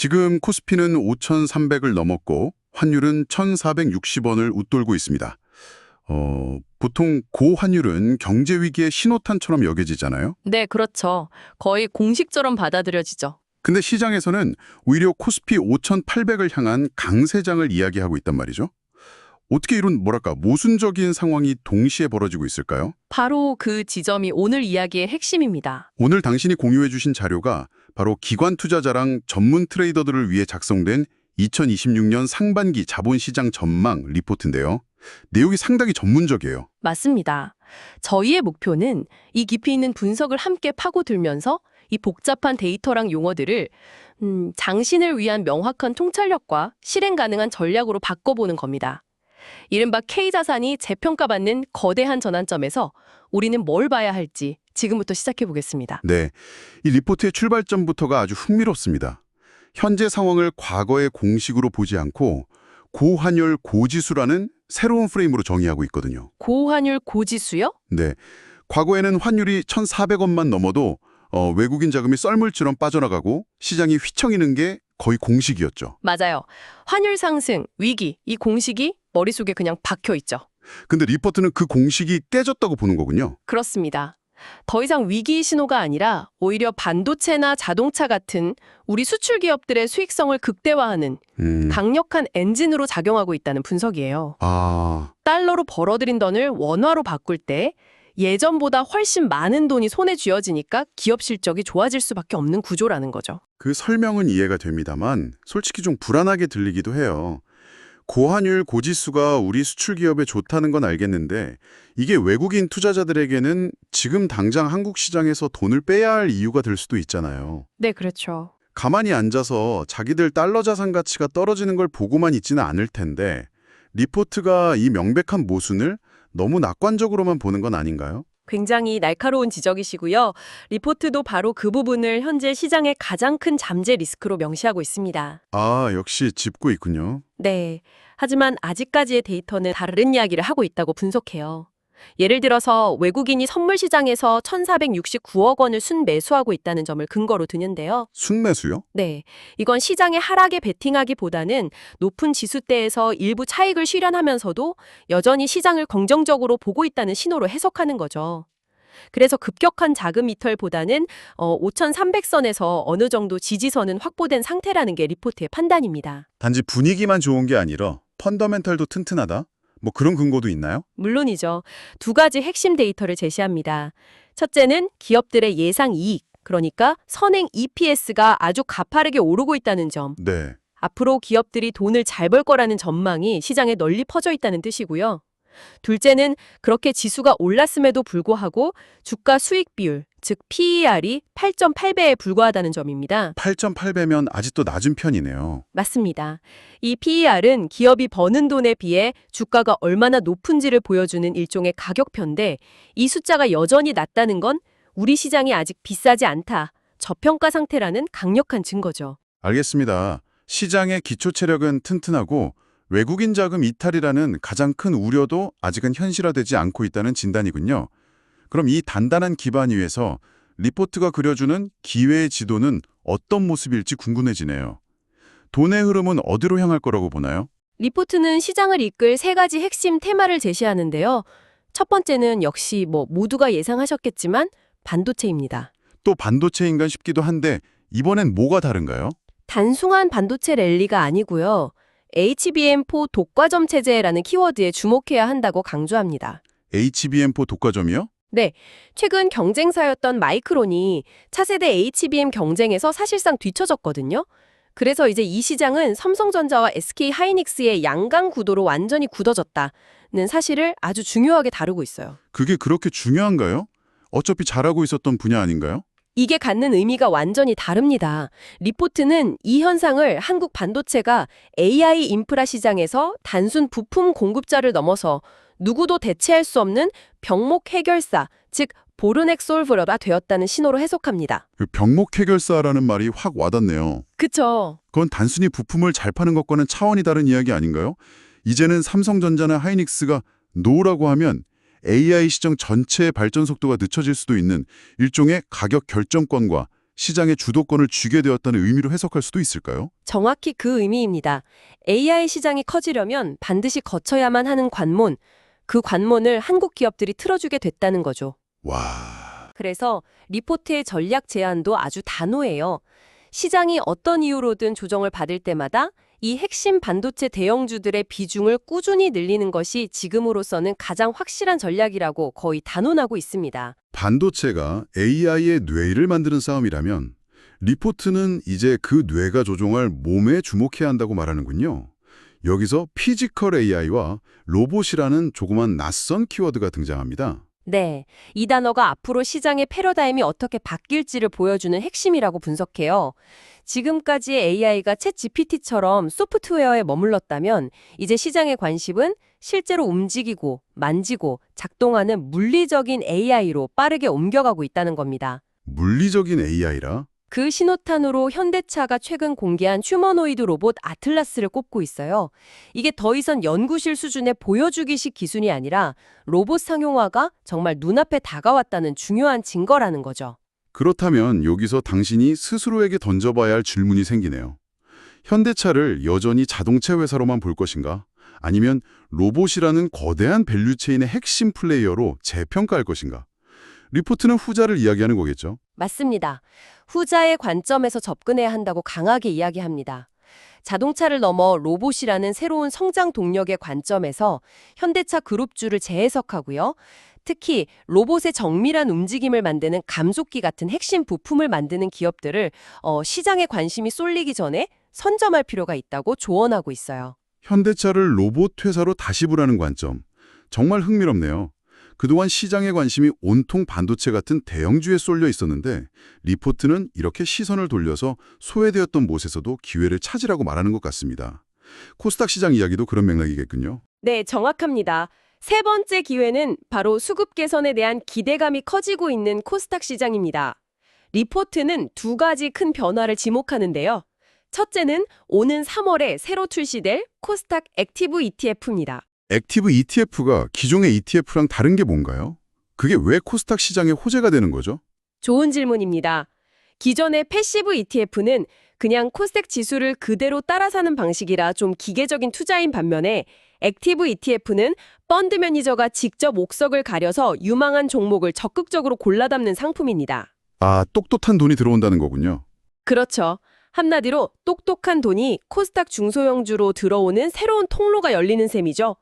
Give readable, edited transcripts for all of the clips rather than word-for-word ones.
지금 코스피는 5,300을 넘었고 환율은 1,460원을 웃돌고 있습니다. 보통 고환율은 경제 위기의 신호탄처럼 여겨지잖아요. 네, 그렇죠. 거의 공식처럼 받아들여지죠. 근데 시장에서는 오히려 코스피 5,800을 향한 강세장을 이야기하고 있단 말이죠. 어떻게 이런 모순적인 상황이 동시에 벌어지고 있을까요? 바로 그 지점이 오늘 이야기의 핵심입니다. 오늘 당신이 공유해 주신 자료가 바로 기관 투자자랑 전문 트레이더들을 위해 작성된 2026년 상반기 자본시장 전망 리포트인데요. 내용이 상당히 전문적이에요. 맞습니다. 저희의 목표는 이 깊이 있는 분석을 함께 파고들면서 이 복잡한 데이터랑 용어들을 장신을 위한 명확한 통찰력과 실행 가능한 전략으로 바꿔보는 겁니다. 이른바 K자산이 재평가받는 거대한 전환점에서 우리는 뭘 봐야 할지 지금부터 시작해 보겠습니다. 네, 이 리포트의 출발점부터가 아주 흥미롭습니다. 현재 상황을 과거의 공식으로 보지 않고 고환율 고지수라는 새로운 프레임으로 정의하고 있거든요. 고환율 고지수요? 네, 과거에는 환율이 1,400원만 넘어도 외국인 자금이 썰물처럼 빠져나가고 시장이 휘청이는 게 거의 공식이었죠. 맞아요. 환율 상승, 위기, 이 공식이 머릿속에 그냥 박혀 있죠. 근데 리포트는 그 공식이 깨졌다고 보는 거군요. 그렇습니다. 더 이상 위기 신호가 아니라 오히려 반도체나 자동차 같은 우리 수출 기업들의 수익성을 극대화하는 강력한 엔진으로 작용하고 있다는 분석이에요. 달러로 벌어들인 돈을 원화로 바꿀 때 예전보다 훨씬 많은 돈이 손에 쥐어지니까 기업 실적이 좋아질 수밖에 없는 구조라는 거죠. 그 설명은 이해가 됩니다만 솔직히 좀 불안하게 들리기도 해요. 고환율 고지수가 우리 수출 기업에 좋다는 건 알겠는데 이게 외국인 투자자들에게는 지금 당장 한국 시장에서 돈을 빼야 할 이유가 될 수도 있잖아요. 네, 그렇죠. 가만히 앉아서 자기들 달러 자산 가치가 떨어지는 걸 보고만 있지는 않을 텐데 리포트가 이 명백한 모순을 너무 낙관적으로만 보는 건 아닌가요? 굉장히 날카로운 지적이시고요. 리포트도 바로 그 부분을 현재 시장의 가장 큰 잠재 리스크로 명시하고 있습니다. 역시 짚고 있군요. 네. 하지만 아직까지의 데이터는 다른 이야기를 하고 있다고 분석해요. 예를 들어서 외국인이 선물 시장에서 1,469억 원을 순매수하고 있다는 점을 근거로 드는데요. 순매수요? 네. 이건 시장의 하락에 베팅하기보다는 높은 지수대에서 일부 차익을 실현하면서도 여전히 시장을 긍정적으로 보고 있다는 신호로 해석하는 거죠. 그래서 급격한 자금 이탈보다는 5,300선에서 어느 정도 지지선은 확보된 상태라는 게 리포트의 판단입니다. 단지 분위기만 좋은 게 아니라 펀더멘털도 튼튼하다? 뭐 그런 근거도 있나요? 물론이죠. 두 가지 핵심 데이터를 제시합니다. 첫째는 기업들의 예상 이익, 그러니까 선행 EPS가 아주 가파르게 오르고 있다는 점. 네. 앞으로 기업들이 돈을 잘 벌 거라는 전망이 시장에 널리 퍼져 있다는 뜻이고요. 둘째는 그렇게 지수가 올랐음에도 불구하고 주가 수익 비율, 즉 PER이 8.8배에 불과하다는 점입니다. 8.8배면 아직도 낮은 편이네요. 맞습니다. 이 PER은 기업이 버는 돈에 비해 주가가 얼마나 높은지를 보여주는 일종의 가격표인데 이 숫자가 여전히 낮다는 건 우리 시장이 아직 비싸지 않다, 저평가 상태라는 강력한 증거죠. 알겠습니다. 시장의 기초 체력은 튼튼하고 외국인 자금 이탈이라는 가장 큰 우려도 아직은 현실화되지 않고 있다는 진단이군요. 그럼 이 단단한 기반 위에서 리포트가 그려주는 기회의 지도는 어떤 모습일지 궁금해지네요. 돈의 흐름은 어디로 향할 거라고 보나요? 리포트는 시장을 이끌 세 가지 핵심 테마를 제시하는데요. 첫 번째는 역시 모두가 예상하셨겠지만 반도체입니다. 또 반도체인가 싶기도 한데 이번엔 뭐가 다른가요? 단순한 반도체 랠리가 아니고요. HBM4 독과점 체제라는 키워드에 주목해야 한다고 강조합니다. HBM4 독과점이요? 네, 최근 경쟁사였던 마이크론이 차세대 HBM 경쟁에서 사실상 뒤처졌거든요. 그래서 이제 이 시장은 삼성전자와 SK하이닉스의 양강 구도로 완전히 굳어졌다는 사실을 아주 중요하게 다루고 있어요. 그게 그렇게 중요한가요? 어차피 잘하고 있었던 분야 아닌가요? 이게 갖는 의미가 완전히 다릅니다. 리포트는 이 현상을 한국 반도체가 AI 인프라 시장에서 단순 부품 공급자를 넘어서 누구도 대체할 수 없는 병목 해결사, 즉 보르넥 솔버러가 되었다는 신호로 해석합니다. 그 병목 해결사라는 말이 확 와닿네요. 그쵸? 그건 단순히 부품을 잘 파는 것과는 차원이 다른 이야기 아닌가요? 이제는 삼성전자나 하이닉스가 노라고 하면 AI 시장 전체의 발전 속도가 늦춰질 수도 있는 일종의 가격 결정권과 시장의 주도권을 쥐게 되었다는 의미로 해석할 수도 있을까요? 정확히 그 의미입니다. AI 시장이 커지려면 반드시 거쳐야만 하는 관문, 그 관문을 한국 기업들이 틀어주게 됐다는 거죠. 와, 그래서 리포트의 전략 제안도 아주 단호해요. 시장이 어떤 이유로든 조정을 받을 때마다 이 핵심 반도체 대형주들의 비중을 꾸준히 늘리는 것이 지금으로서는 가장 확실한 전략이라고 거의 단언하고 있습니다. 반도체가 AI의 뇌를 만드는 싸움이라면 리포트는 이제 그 뇌가 조종할 몸에 주목해야 한다고 말하는군요. 여기서 피지컬 AI와 로봇이라는 조그만 낯선 키워드가 등장합니다. 네, 이 단어가 앞으로 시장의 패러다임이 어떻게 바뀔지를 보여주는 핵심이라고 분석해요. 지금까지의 AI가 챗 GPT처럼 소프트웨어에 머물렀다면 이제 시장의 관심은 실제로 움직이고 만지고 작동하는 물리적인 AI로 빠르게 옮겨가고 있다는 겁니다. 물리적인 AI라? 그 신호탄으로 현대차가 최근 공개한 휴머노이드 로봇 아틀라스를 꼽고 있어요. 이게 더 이상 연구실 수준의 보여주기식 기술이 아니라 로봇 상용화가 정말 눈앞에 다가왔다는 중요한 증거라는 거죠. 그렇다면 여기서 당신이 스스로에게 던져봐야 할 질문이 생기네요. 현대차를 여전히 자동차 회사로만 볼 것인가? 아니면 로봇이라는 거대한 밸류체인의 핵심 플레이어로 재평가할 것인가? 리포트는 후자를 이야기하는 거겠죠? 맞습니다. 후자의 관점에서 접근해야 한다고 강하게 이야기합니다. 자동차를 넘어 로봇이라는 새로운 성장 동력의 관점에서 현대차 그룹주를 재해석하고요. 특히 로봇의 정밀한 움직임을 만드는 감속기 같은 핵심 부품을 만드는 기업들을 시장에 관심이 쏠리기 전에 선점할 필요가 있다고 조언하고 있어요. 현대차를 로봇 회사로 다시 보라는 관점. 정말 흥미롭네요. 그동안 시장의 관심이 온통 반도체 같은 대형주에 쏠려 있었는데 리포트는 이렇게 시선을 돌려서 소외되었던 못에서도 기회를 찾으라고 말하는 것 같습니다. 코스닥 시장 이야기도 그런 맥락이겠군요. 네, 정확합니다. 세 번째 기회는 바로 수급 개선에 대한 기대감이 커지고 있는 코스닥 시장입니다. 리포트는 두 가지 큰 변화를 지목하는데요. 첫째는 오는 3월에 새로 출시될 코스닥 액티브 ETF입니다. 액티브 ETF가 기존의 ETF랑 다른 게 뭔가요? 그게 왜 코스닥 시장의 호재가 되는 거죠? 좋은 질문입니다. 기존의 패시브 ETF는 그냥 코스닥 지수를 그대로 따라 사는 방식이라 좀 기계적인 투자인 반면에 액티브 ETF는 펀드 매니저가 직접 옥석을 가려서 유망한 종목을 적극적으로 골라담는 상품입니다. 아, 똑똑한 돈이 들어온다는 거군요. 그렇죠. 한마디로 똑똑한 돈이 코스닥 중소형주로 들어오는 새로운 통로가 열리는 셈이죠.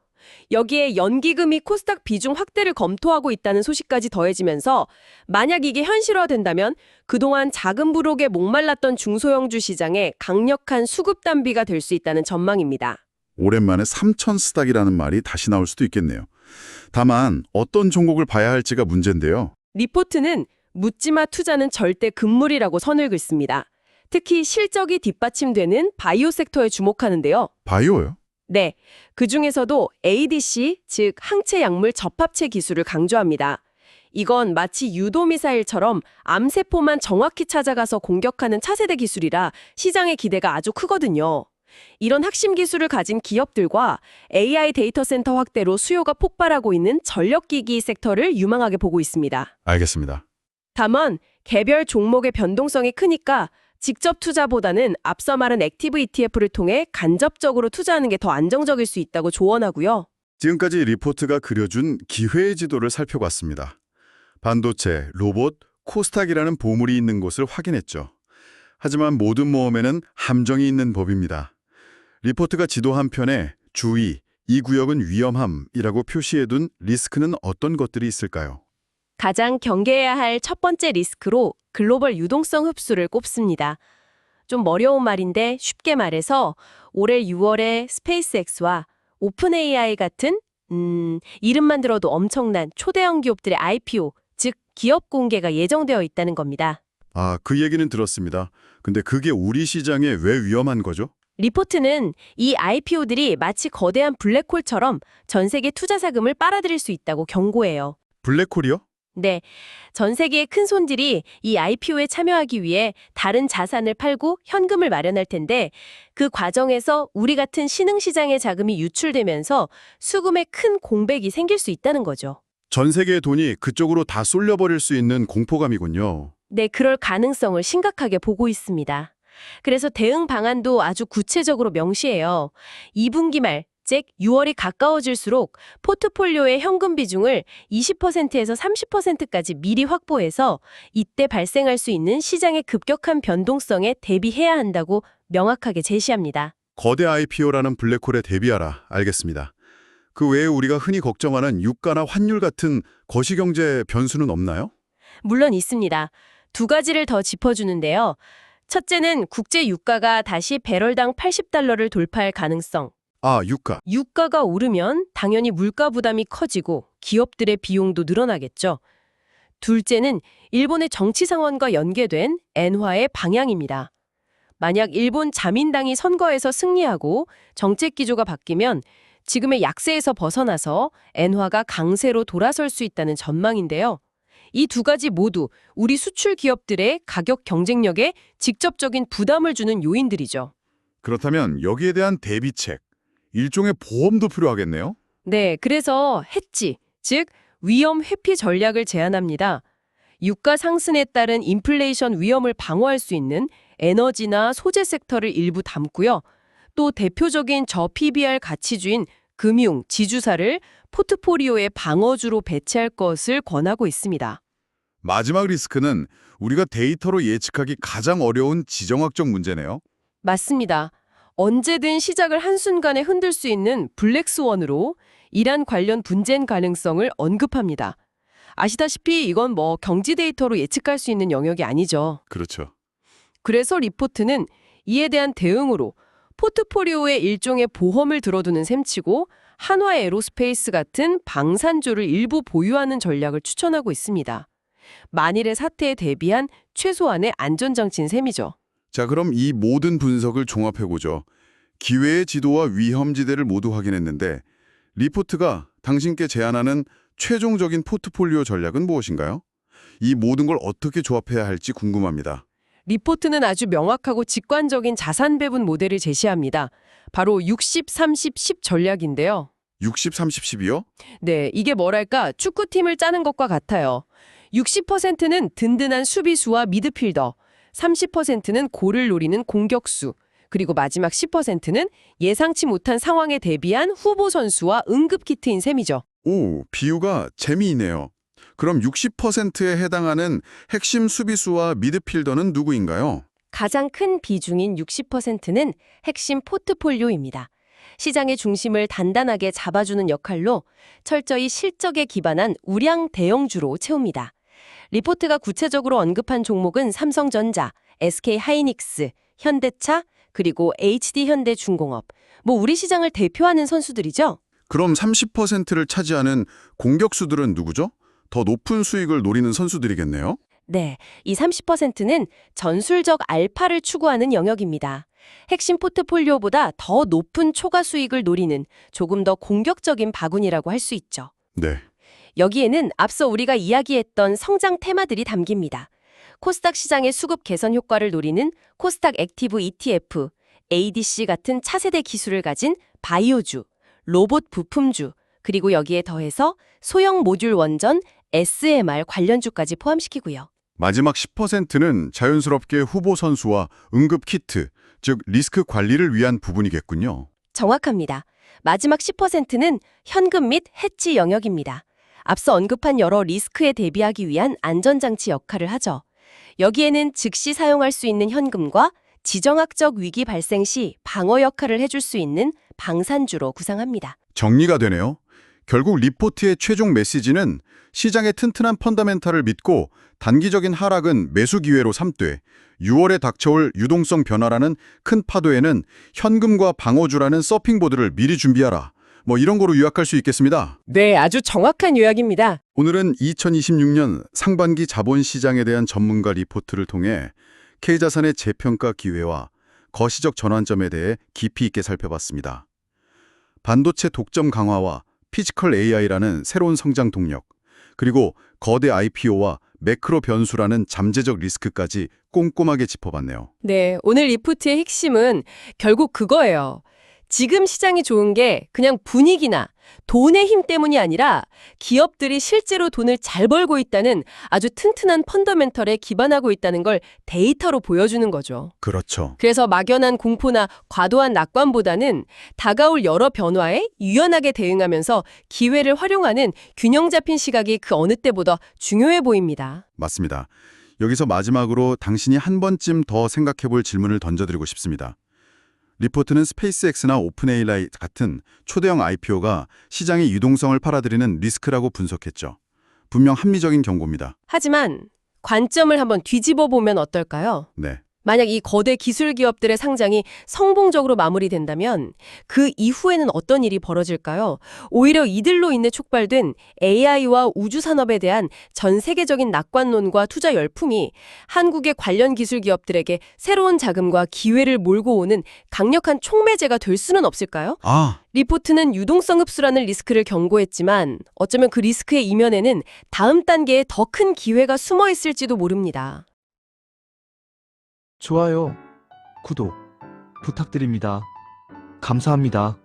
여기에 연기금이 코스닥 비중 확대를 검토하고 있다는 소식까지 더해지면서 만약 이게 현실화된다면 그동안 작은 부록에 목말랐던 중소형주 시장에 강력한 수급 단비가 될 수 있다는 전망입니다. 오랜만에 삼천스닥이라는 말이 다시 나올 수도 있겠네요. 다만 어떤 종목을 봐야 할지가 문제인데요. 리포트는 묻지마 투자는 절대 금물이라고 선을 긋습니다. 특히 실적이 뒷받침되는 바이오 섹터에 주목하는데요. 바이오요? 네, 그중에서도 ADC, 즉 항체 약물 접합체 기술을 강조합니다. 이건 마치 유도미사일처럼 암세포만 정확히 찾아가서 공격하는 차세대 기술이라 시장의 기대가 아주 크거든요. 이런 핵심 기술을 가진 기업들과 AI 데이터 센터 확대로 수요가 폭발하고 있는 전력기기 섹터를 유망하게 보고 있습니다. 알겠습니다. 다만 개별 종목의 변동성이 크니까 직접 투자보다는 앞서 말한 액티브 ETF를 통해 간접적으로 투자하는 게 더 안정적일 수 있다고 조언하고요. 지금까지 리포트가 그려준 기회의 지도를 살펴봤습니다. 반도체, 로봇, 코스닥이라는 보물이 있는 곳을 확인했죠. 하지만 모든 모험에는 함정이 있는 법입니다. 리포트가 지도 한편에 주의, 이 구역은 위험함이라고 표시해둔 리스크는 어떤 것들이 있을까요? 가장 경계해야 할 첫 번째 리스크로 글로벌 유동성 흡수를 꼽습니다. 좀 어려운 말인데 쉽게 말해서 올해 6월에 스페이스X와 오픈 AI 같은 이름만 들어도 엄청난 초대형 기업들의 IPO, 즉 기업 공개가 예정되어 있다는 겁니다. 아, 그 얘기는 들었습니다. 근데 그게 우리 시장에 왜 위험한 거죠? 리포트는 이 IPO들이 마치 거대한 블랙홀처럼 전 세계 투자 자금을 빨아들일 수 있다고 경고해요. 블랙홀이요? 네, 전 세계의 큰 손들이 이 IPO에 참여하기 위해 다른 자산을 팔고 현금을 마련할 텐데 그 과정에서 우리 같은 신흥시장의 자금이 유출되면서 수금에 큰 공백이 생길 수 있다는 거죠. 전 세계의 돈이 그쪽으로 다 쏠려버릴 수 있는 공포감이군요. 네, 그럴 가능성을 심각하게 보고 있습니다. 그래서 대응 방안도 아주 구체적으로 명시해요. 2분기 말, 즉 6월이 가까워질수록 포트폴리오의 현금 비중을 20%에서 30%까지 미리 확보해서 이때 발생할 수 있는 시장의 급격한 변동성에 대비해야 한다고 명확하게 제시합니다. 거대 IPO라는 블랙홀에 대비하라. 알겠습니다. 그 외에 우리가 흔히 걱정하는 유가나 환율 같은 거시경제 변수는 없나요? 물론 있습니다. 두 가지를 더 짚어주는데요. 첫째는 국제 유가가 다시 배럴당 80달러를 돌파할 가능성. 아, 유가. 유가가 오르면 당연히 물가 부담이 커지고 기업들의 비용도 늘어나겠죠. 둘째는 일본의 정치 상황과 연계된 엔화의 방향입니다. 만약 일본 자민당이 선거에서 승리하고 정책 기조가 바뀌면 지금의 약세에서 벗어나서 엔화가 강세로 돌아설 수 있다는 전망인데요. 이 두 가지 모두 우리 수출 기업들의 가격 경쟁력에 직접적인 부담을 주는 요인들이죠. 그렇다면 여기에 대한 대비책, 일종의 보험도 필요하겠네요? 네, 그래서 해지, 즉 위험 회피 전략을 제안합니다. 유가 상승에 따른 인플레이션 위험을 방어할 수 있는 에너지나 소재 섹터를 일부 담고요. 또 대표적인 저PBR 가치주인 금융, 지주사를 포트포리오의 방어주로 배치할 것을 권하고 있습니다. 마지막 리스크는 우리가 데이터로 예측하기 가장 어려운 지정학적 문제네요. 맞습니다. 언제든 시작을 한순간에 흔들 수 있는 블랙스원으로 이란 관련 분쟁 가능성을 언급합니다. 아시다시피 이건 경지 데이터로 예측할 수 있는 영역이 아니죠. 그렇죠. 그래서 리포트는 이에 대한 대응으로 포트포리오에 일종의 보험을 들어두는 셈치고 한화 에로스페이스 같은 방산주를 일부 보유하는 전략을 추천하고 있습니다. 만일의 사태에 대비한 최소한의 안전장치인 셈이죠. 자, 그럼 이 모든 분석을 종합해보죠. 기회의 지도와 위험지대를 모두 확인했는데 리포트가 당신께 제안하는 최종적인 포트폴리오 전략은 무엇인가요? 이 모든 걸 어떻게 조합해야 할지 궁금합니다. 리포트는 아주 명확하고 직관적인 자산 배분 모델을 제시합니다. 바로 60, 30, 10 전략인데요. 60, 30, 10이요? 네, 이게 뭐랄까 축구팀을 짜는 것과 같아요. 60%는 든든한 수비수와 미드필더, 30%는 골을 노리는 공격수, 그리고 마지막 10%는 예상치 못한 상황에 대비한 후보 선수와 응급키트인 셈이죠. 오, 비유가 재미있네요. 그럼 60%에 해당하는 핵심 수비수와 미드필더는 누구인가요? 가장 큰 비중인 60%는 핵심 포트폴리오입니다. 시장의 중심을 단단하게 잡아주는 역할로 철저히 실적에 기반한 우량 대형주로 채웁니다. 리포트가 구체적으로 언급한 종목은 삼성전자, SK하이닉스, 현대차, 그리고 HD현대중공업. 우리 시장을 대표하는 선수들이죠. 그럼 30%를 차지하는 공격수들은 누구죠? 더 높은 수익을 노리는 선수들이겠네요? 네, 이 30%는 전술적 알파를 추구하는 영역입니다. 핵심 포트폴리오보다 더 높은 초과 수익을 노리는 조금 더 공격적인 바구니라고 할 수 있죠. 네. 여기에는 앞서 우리가 이야기했던 성장 테마들이 담깁니다. 코스닥 시장의 수급 개선 효과를 노리는 코스닥 액티브 ETF, ADC 같은 차세대 기술을 가진 바이오주, 로봇 부품주, 그리고 여기에 더해서 소형 모듈 원전 SMR 관련주까지 포함시키고요. 마지막 10%는 자연스럽게 후보 선수와 응급 키트, 즉 리스크 관리를 위한 부분이겠군요. 정확합니다. 마지막 10%는 현금 및 해치 영역입니다. 앞서 언급한 여러 리스크에 대비하기 위한 안전장치 역할을 하죠. 여기에는 즉시 사용할 수 있는 현금과 지정학적 위기 발생 시 방어 역할을 해줄 수 있는 방산주로 구상합니다. 정리가 되네요. 결국 리포트의 최종 메시지는 시장의 튼튼한 펀더멘탈을 믿고 단기적인 하락은 매수 기회로 삼되 6월에 닥쳐올 유동성 변화라는 큰 파도에는 현금과 방어주라는 서핑보드를 미리 준비하라. 이런 거로 요약할 수 있겠습니다. 네, 아주 정확한 요약입니다. 오늘은 2026년 상반기 자본시장에 대한 전문가 리포트를 통해 K자산의 재평가 기회와 거시적 전환점에 대해 깊이 있게 살펴봤습니다. 반도체 독점 강화와 피지컬 AI라는 새로운 성장 동력, 그리고 거대 IPO와 매크로 변수라는 잠재적 리스크까지 꼼꼼하게 짚어봤네요. 네, 오늘 리포트의 핵심은 결국 그거예요. 지금 시장이 좋은 게 그냥 분위기나 돈의 힘 때문이 아니라 기업들이 실제로 돈을 잘 벌고 있다는 아주 튼튼한 펀더멘털에 기반하고 있다는 걸 데이터로 보여주는 거죠. 그렇죠. 그래서 막연한 공포나 과도한 낙관보다는 다가올 여러 변화에 유연하게 대응하면서 기회를 활용하는 균형 잡힌 시각이 그 어느 때보다 중요해 보입니다. 맞습니다. 여기서 마지막으로 당신이 한 번쯤 더 생각해 볼 질문을 던져드리고 싶습니다. 리포트는 스페이스X나 오픈AI 같은 초대형 IPO가 시장의 유동성을 팔아들이는 리스크라고 분석했죠. 분명 합리적인 경고입니다. 하지만 관점을 한번 뒤집어 보면 어떨까요? 네. 만약 이 거대 기술 기업들의 상장이 성공적으로 마무리된다면 그 이후에는 어떤 일이 벌어질까요? 오히려 이들로 인해 촉발된 AI와 우주 산업에 대한 전 세계적인 낙관론과 투자 열풍이 한국의 관련 기술 기업들에게 새로운 자금과 기회를 몰고 오는 강력한 촉매제가 될 수는 없을까요? 리포트는 유동성 흡수라는 리스크를 경고했지만 어쩌면 그 리스크의 이면에는 다음 단계에 더 큰 기회가 숨어 있을지도 모릅니다. 좋아요, 구독 부탁드립니다. 감사합니다.